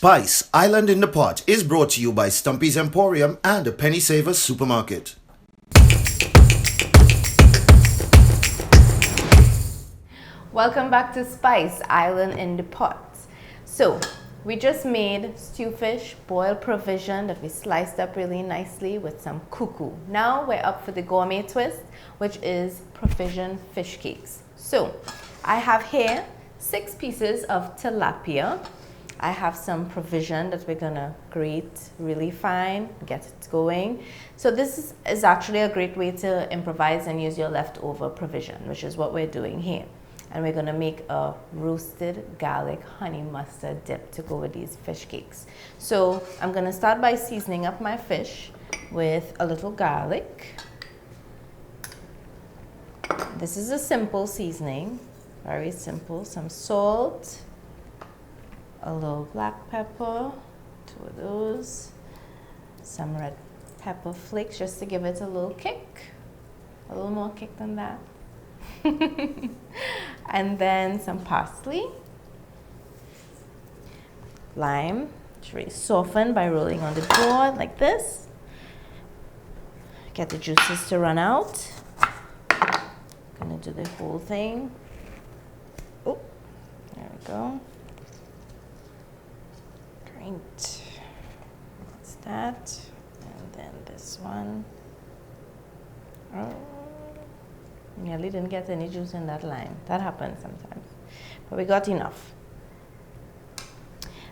Spice Island in the Pot is brought to you by Stumpy's Emporium and a Penny Savers supermarket. Welcome back to Spice Island in the Pot. So, we just made stew fish, boiled provision that we sliced up really nicely with some cuckoo. Now we're up for the gourmet twist, which is provision fish cakes. So, I have here 6 pieces of tilapia. I have some provision that we're gonna grate really fine, get it going. So this is actually a great way to improvise and use your leftover provision, which is what we're doing here. And we're gonna make a roasted garlic honey mustard dip to go with these fish cakes. So I'm gonna start by seasoning up my fish with a little garlic. This is a simple seasoning, very simple. Some salt, a little black pepper, 2 of those, some red pepper flakes just to give it a little kick, a little more kick than that. And then some parsley, lime, which really soften by rolling on the board like this. Get the juices to run out. Gonna do the whole thing. Oh, there we go. Great. That's that. And then this one. Oh. Nearly didn't get any juice in that lime. That happens sometimes. But we got enough.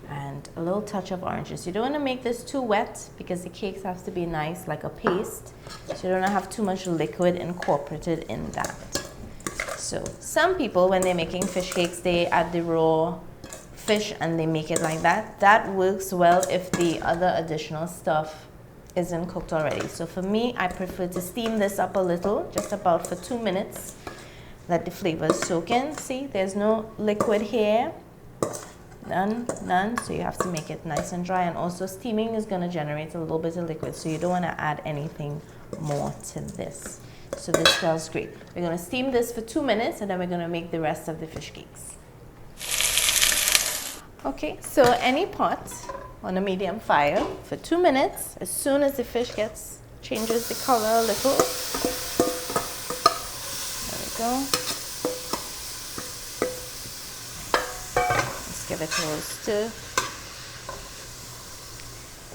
And a little touch of orange juice. You don't want to make this too wet because the cakes have to be nice, like a paste. So you don't have too much liquid incorporated in that. So some people, when they're making fish cakes, they add the raw fish and they make it like that. That works well if the other additional stuff isn't cooked already. So for me, I prefer to steam this up a little, just about for 2 minutes. Let the flavors soak in. See, there's no liquid here. None. So you have to make it nice and dry. And also steaming is going to generate a little bit of liquid. So you don't want to add anything more to this. So this smells great. We're going to steam this for 2 minutes and then we're going to make the rest of the fish cakes. Okay, so any pot on a medium fire for 2 minutes. As soon as the fish changes the color a little. There we go. Let's give it a little stir.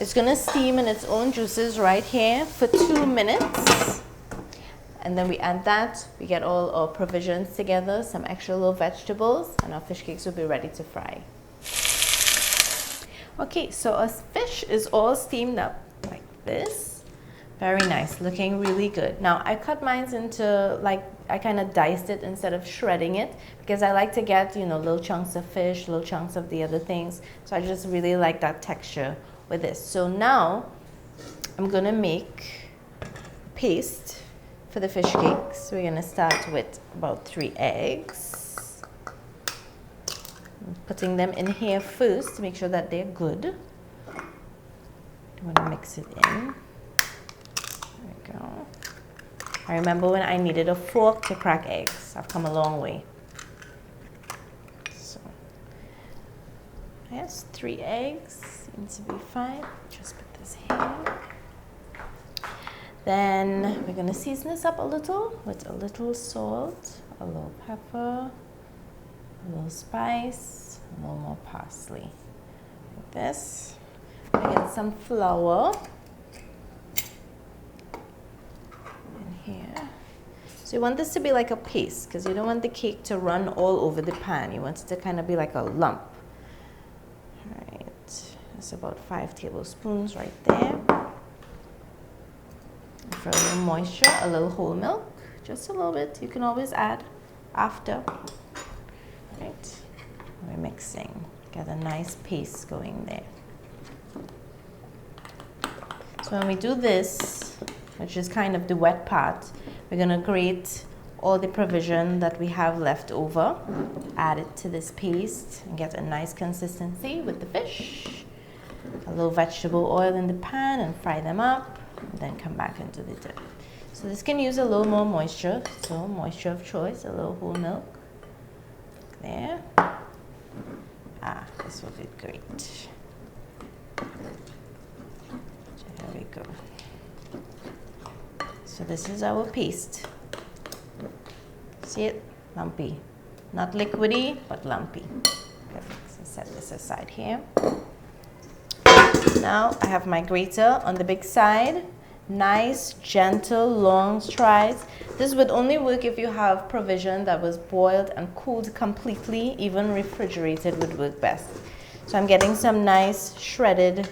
It's gonna steam in its own juices right here for 2 minutes. And then we add that, we get all our provisions together, some extra little vegetables, and our fish cakes will be ready to fry. Okay, so our fish is all steamed up like this. Very nice, looking really good. Now, I cut mine into, I kind of diced it instead of shredding it because I like to get, little chunks of fish, little chunks of the other things. So I just really like that texture with this. So now, I'm gonna make paste for the fish cakes. We're gonna start with about 3 eggs. Putting them in here first to make sure that they're good. I'm gonna mix it in. There we go. I remember when I needed a fork to crack eggs. I've come a long way. So, yes, 3 eggs seems to be fine. Just put this here. Then we're gonna season this up a little with a little salt, a little pepper, a little spice, a little more parsley, like this. I get some flour in here. So you want this to be like a paste because you don't want the cake to run all over the pan. You want it to kind of be like a lump. All right, that's about 5 tablespoons right there. And for a little moisture, a little whole milk, just a little bit. You can always add after. Right, we're mixing, get a nice paste going there. So when we do this, which is kind of the wet part, we're gonna grate all the provision that we have left over, add it to this paste and get a nice consistency with the fish. A little vegetable oil in the pan and fry them up, and then come back and do the dip. So this can use a little more moisture, so moisture of choice, a little whole milk. There. This will be great. go. So this is our paste. See it? Lumpy. Not liquidy, but lumpy. Perfect. So set this aside here. Now I have my grater on the big side. Nice, gentle, long strides. This would only work if you have provision that was boiled and cooled completely. Even refrigerated would work best. So I'm getting some nice shredded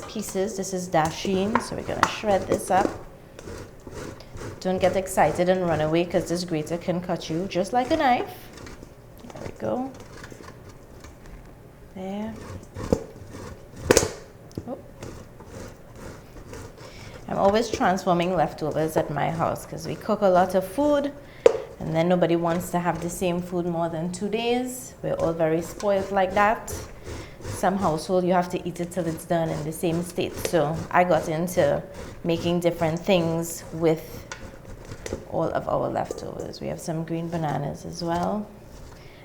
pieces. This is dasheen, so we're gonna shred this up. Don't get excited and run away because this grater can cut you just like a knife. There we go. There. Oh. I'm always transforming leftovers at my house because we cook a lot of food and then nobody wants to have the same food more than 2 days. We're all very spoiled like that. Some household you have to eat it till it's done in the same state. So I got into making different things with all of our leftovers. We have some green bananas as well.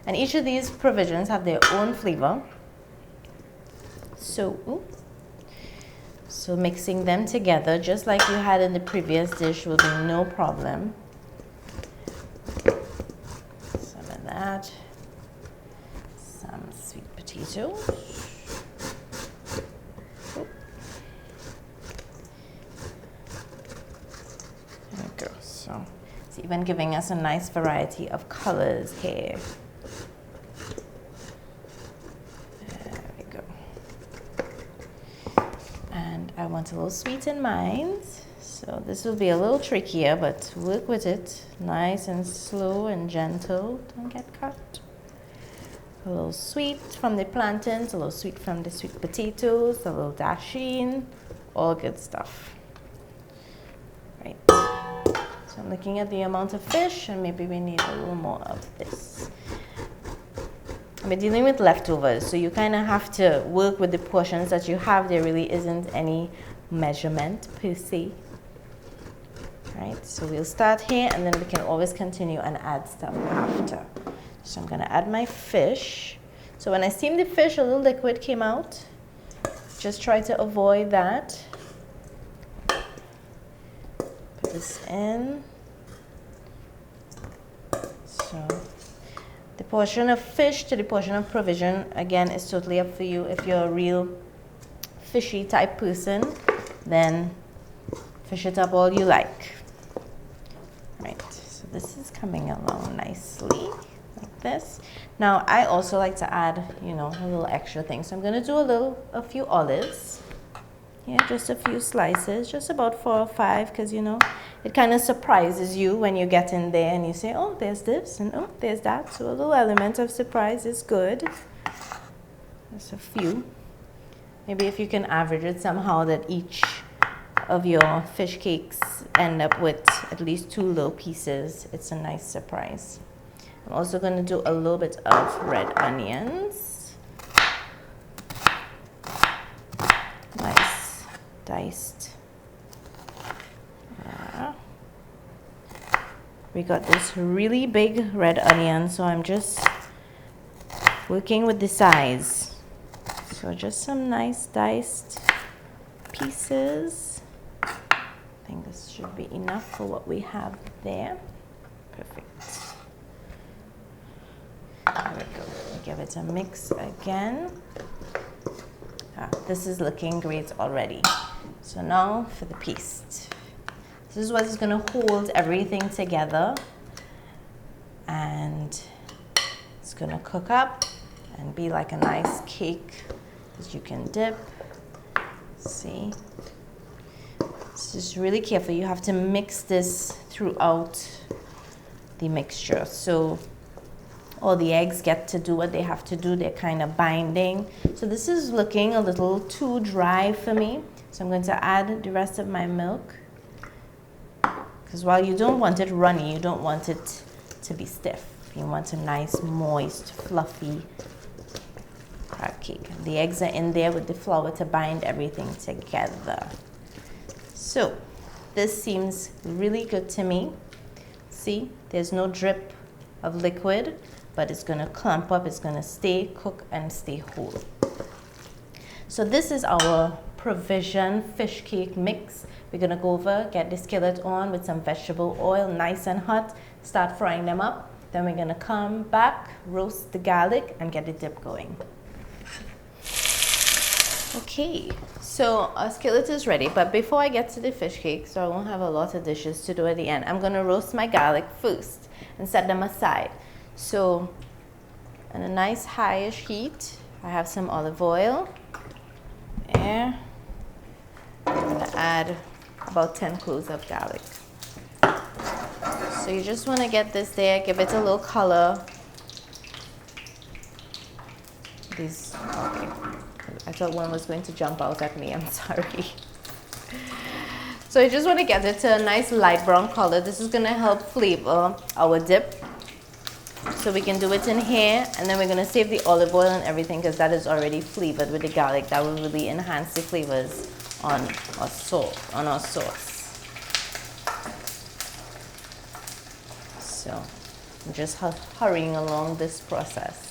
And each of these provisions have their own flavor. So mixing them together, just like you had in the previous dish, will be no problem. Some of that. Some sweet potatoes. There we go. So it's even giving us a nice variety of colors here. There we go. And I want a little sweet in mind. So this will be a little trickier, but work with it. Nice and slow and gentle. Don't get cut. A little sweet from the plantains, a little sweet from the sweet potatoes, a little dasheen, all good stuff. Right. So I'm looking at the amount of fish, and maybe we need a little more of this. We're dealing with leftovers, so you kind of have to work with the portions that you have. There really isn't any measurement per se. Right, so we'll start here, and then we can always continue and add stuff after. So I'm gonna add my fish. So when I steamed the fish, a little liquid came out. Just try to avoid that. Put this in. So the portion of fish to the portion of provision, again, is totally up for you. If you're a real fishy type person, then fish it up all you like. Right, so this is coming along nicely. Like this. Now I also like to add, a little extra thing. So I'm going to do a few olives. Yeah, just a few slices, just about 4 or 5, because it kind of surprises you when you get in there and you say, oh, there's this and oh, there's that. So a little element of surprise is good. Just a few. Maybe if you can average it somehow that each of your fish cakes end up with at least 2 little pieces, it's a nice surprise. I'm also going to do a little bit of red onions. Nice, diced. We got this really big red onion, so I'm just working with the size. So just some nice diced pieces. I think this should be enough for what we have there. Perfect. There we go. Give it a mix again. This is looking great already. So now for the paste. This is what is going to hold everything together, and it's going to cook up and be like a nice cake that you can dip. See? Just really careful. You have to mix this throughout the mixture. So all the eggs get to do what they have to do. They're kind of binding. So this is looking a little too dry for me. So I'm going to add the rest of my milk. Because while you don't want it runny, you don't want it to be stiff. You want a nice, moist, fluffy crab cake. The eggs are in there with the flour to bind everything together. So this seems really good to me. See, there's no drip of liquid, but it's going to clump up, it's going to stay cook and stay whole. So this is our provision fish cake mix. We're gonna go over, get the skillet on with some vegetable oil, nice and hot, start frying them up. Then we're gonna come back, roast the garlic, and get the dip going. Okay, so our skillet is ready, but before I get to the fish cake, so I won't have a lot of dishes to do at the end, I'm gonna roast my garlic first and set them aside. So, on a nice highish heat, I have some olive oil. There. I'm gonna add about 10 cloves of garlic. So you just wanna get this there, give it a little color. These, okay. I thought one was going to jump out at me, I'm sorry. So you just want to get it to a nice light brown color. This is going to help flavor our dip. So we can do it in here, and then we're going to save the olive oil and everything because that is already flavored with the garlic. That will really enhance the flavors on our sauce. So I'm just hurrying along this process.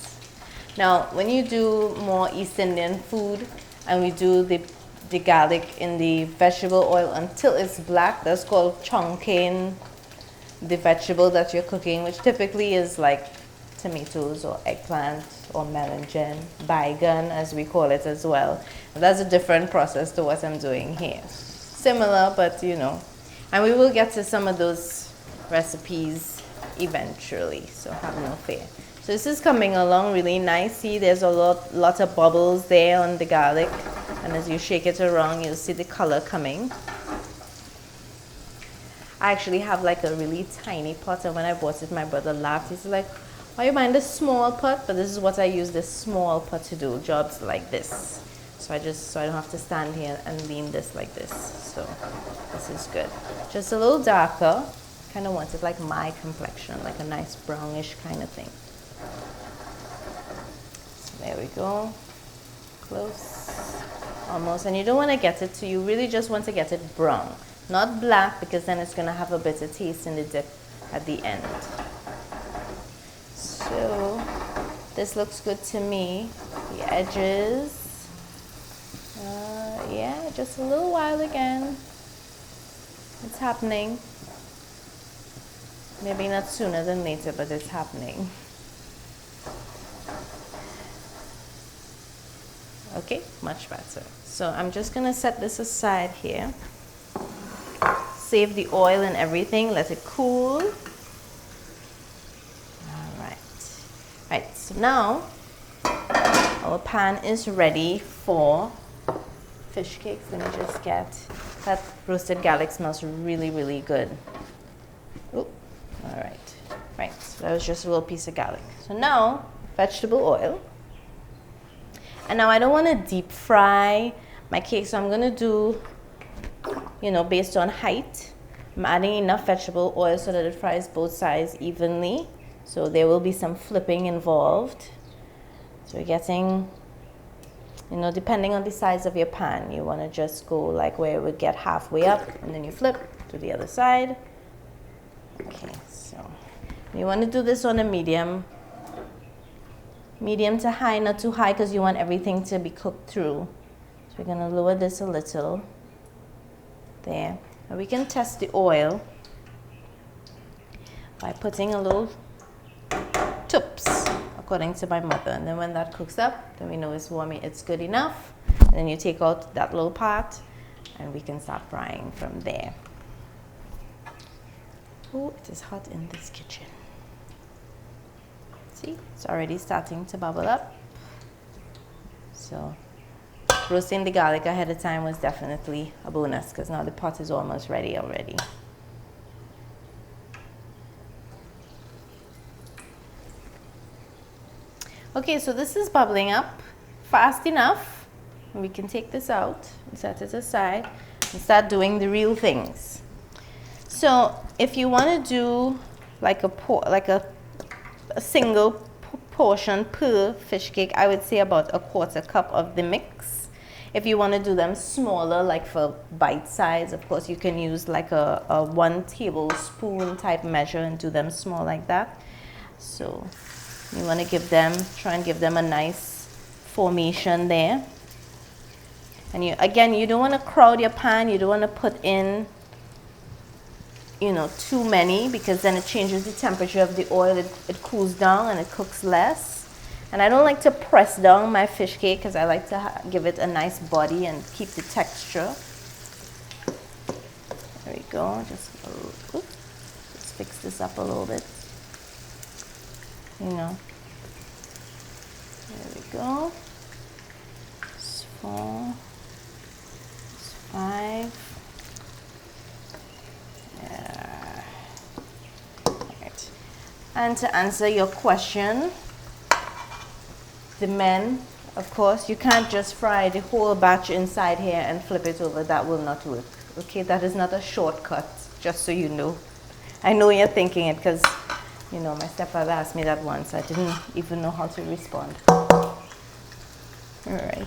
Now, when you do more East Indian food and we do the garlic in the vegetable oil until it's black, that's called chongkain, the vegetable that you're cooking, which typically is like tomatoes or eggplant or melon, baigan as we call it as well. That's a different process to what I'm doing here. Similar, but you know, and we will get to some of those recipes eventually, so have no fear. So this is coming along really nice. See, there's a lot of bubbles there on the garlic. And as you shake it around, you'll see the color coming. I actually have like a really tiny pot. And when I bought it, my brother laughed. He's like, why are you buying this small pot? But this is what I use this small pot to do, jobs like this. So I don't have to stand here and lean this like this. So this is good. Just a little darker. Kind of want it like my complexion, like a nice brownish kind of thing. There we go, close, almost. And you don't want to get it to, you really just want to get it brown, not black, because then it's going to have a bitter taste in the dip at the end. So this looks good to me. The edges, yeah, just a little while again. It's happening. Maybe not sooner than later, but it's happening. Okay, much better. So I'm just gonna set this aside here. Save the oil and everything, let it cool. All right, so now our pan is ready for fish cakes. Let me just get, that roasted garlic smells really, really good. Ooh, all right, so that was just a little piece of garlic. So now, vegetable oil. And now I don't want to deep fry my cake, so I'm going to do, you know, based on height. I'm adding enough vegetable oil so that it fries both sides evenly. So there will be some flipping involved. So you're getting, you know, depending on the size of your pan, you want to just go like where it would get halfway up and then you flip to the other side. Okay, so you want to do this on a medium to high, not too high because you want everything to be cooked through. So we're going to lower this a little. There. Now we can test the oil by putting a little tips, according to my mother. And then when that cooks up, then we know it's warm, it's good enough. And then you take out that little part and we can start frying from there. Oh, it is hot in this kitchen. See, it's already starting to bubble up. So roasting the garlic ahead of time was definitely a bonus because now the pot is almost ready already. Okay, so this is bubbling up fast enough. We can take this out and set it aside and start doing the real things. So if you want to do like a single portion per fish cake, I would say about a 1/4 cup of the mix. If you want to do them smaller, like for bite size, of course you can use like a 1 tablespoon type measure and do them small like that. So you want to try and give them a nice formation there. And you don't want to crowd your pan. You don't want to put in, you know, too many, because then it changes the temperature of the oil. It cools down and it cooks less. And I don't like to press down my fish cake because I like to give it a nice body and keep the texture. There we go. Just fix this up a little bit. You know. There we go. It's 4. It's 5. Yeah. Right. And to answer your question, the men, of course, you can't just fry the whole batch inside here and flip it over. That will not work. Okay, that is not a shortcut, just so you know. I know you're thinking it because, you know, my stepfather asked me that once. I didn't even know how to respond. All right.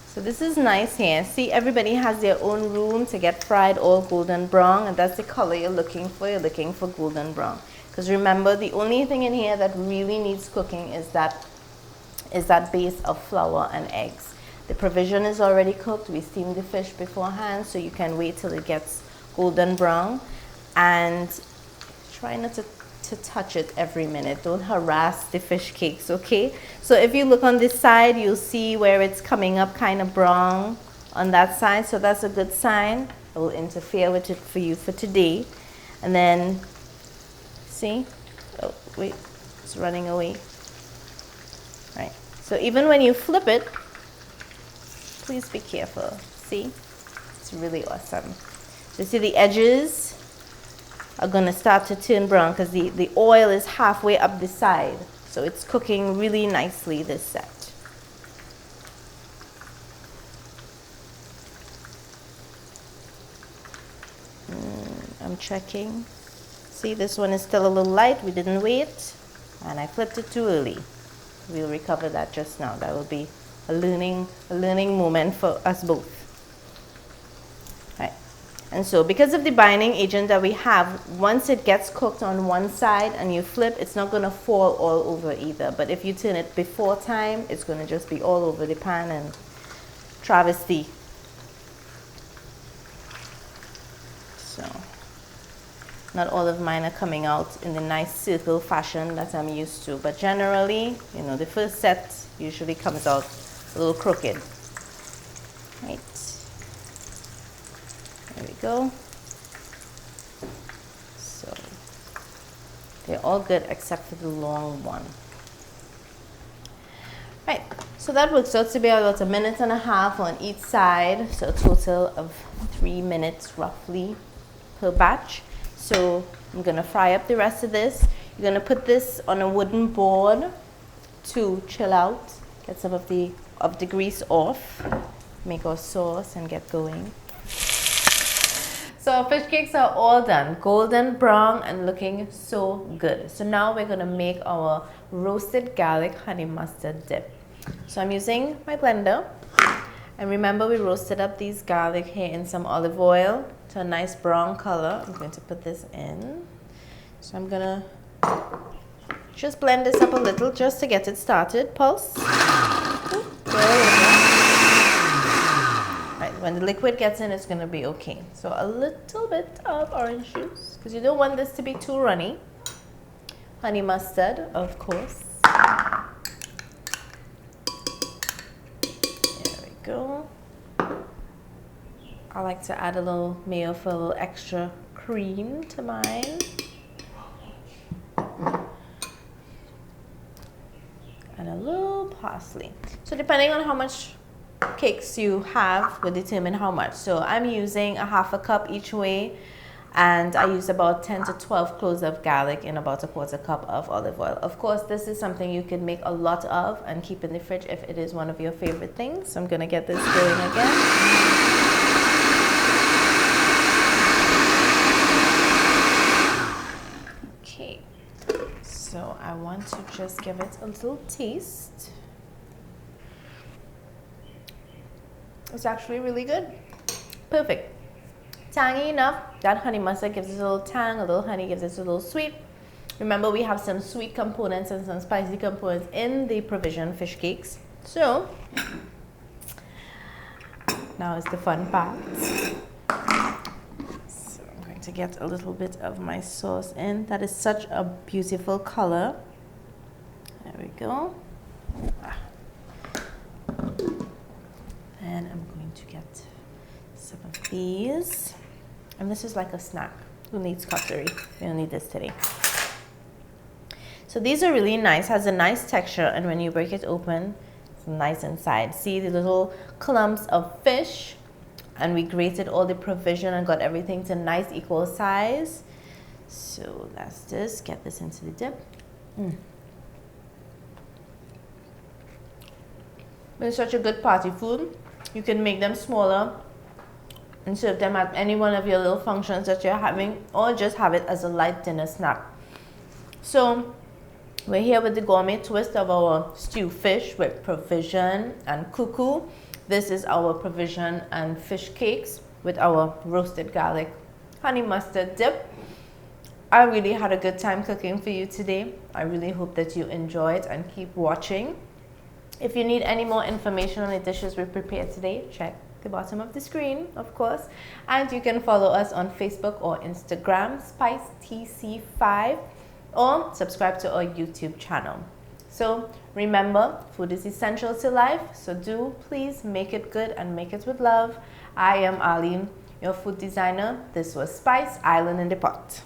So this is nice here. See, everybody has their own room to get fried all golden brown, and that's the color you're looking for. You're looking for golden brown. Because remember, the only thing in here that really needs cooking is that base of flour and eggs. The provision is already cooked. We steamed the fish beforehand, so you can wait till it gets golden brown. And try not to touch it every minute. Don't harass the fish cakes, okay? So if you look on this side, you'll see where it's coming up kind of brown on that side. So that's a good sign. I will interfere with it for you for today. And then, see? Oh, wait, it's running away. Right. So even when you flip it, please be careful. See? It's really awesome. So see the edges are going to start to turn brown because the oil is halfway up the side. So it's cooking really nicely, this set. I'm checking. See, this one is still a little light. We didn't wait. And I flipped it too early. We'll recover that just now. That will be a learning moment for us both. Right. And so because of the binding agent that we have, once it gets cooked on one side and you flip, it's not going to fall all over either. But if you turn it before time, it's going to just be all over the pan and travesty. So not all of mine are coming out in the nice circle fashion that I'm used to. But generally, you know, the first set usually comes out a little crooked. Right. There we go. So they're all good except for the long one. Right, so that works out to be about 1.5 minutes on each side. So a total of 3 minutes roughly per batch. So I'm gonna fry up the rest of this. You're gonna put this on a wooden board to chill out, get some of the grease off, make our sauce and get going. So our fish cakes are all done, golden brown and looking so good. So now we're gonna make our roasted garlic honey mustard dip. So I'm using my blender. And remember, we roasted up these garlic here in some olive oil to a nice brown color. I'm going to put this in. So I'm gonna just blend this up a little just to get it started. Pulse. Right, when the liquid gets in, it's gonna be okay. So a little bit of orange juice, because you don't want this to be too runny. Honey mustard, of course. Go. I like to add a little mayo for a little extra cream to mine. And a little parsley. So depending on how much cakes you have will determine how much. So I'm using 1/2 cup each way, and I use about 10 to 12 cloves of garlic in about 1/4 cup of olive oil. Of course, this is something you can make a lot of and keep in the fridge if it is one of your favorite things. So I'm gonna get this going again. Okay, so I want to just give it a little taste. It's actually really good. Perfect. Tangy enough. That honey mustard gives it a little tang, a little honey gives it a little sweet. Remember, we have some sweet components and some spicy components in the provision fish cakes. So Now is the fun part. So I'm going to get a little bit of my sauce in. That is such a beautiful color. There we go. And I'm going to get some of these. And this is like a snack. Who needs cutlery? We don't need this today. So these are really nice, has a nice texture, and when you break it open, it's nice inside. See the little clumps of fish, and we grated all the provision and got everything to nice equal size. So that's this, get this into the dip. It's such a good party food. You can make them smaller and serve them at any one of your little functions that you're having, or just have it as a light dinner snack. So we're here with the gourmet twist of our stew fish with provision and cuckoo. This is our provision and fish cakes with our roasted garlic honey mustard dip. I really had a good time cooking for you today. I really hope that you enjoyed and keep watching. If you need any more information on the dishes we prepared today, check the bottom of the screen, of course. And you can follow us on Facebook or Instagram, SpiceTC5, or subscribe to our YouTube channel. So remember, food is essential to life, so do please make it good and make it with love. I am Arlene, your food designer. This was Spice Island in the Pot.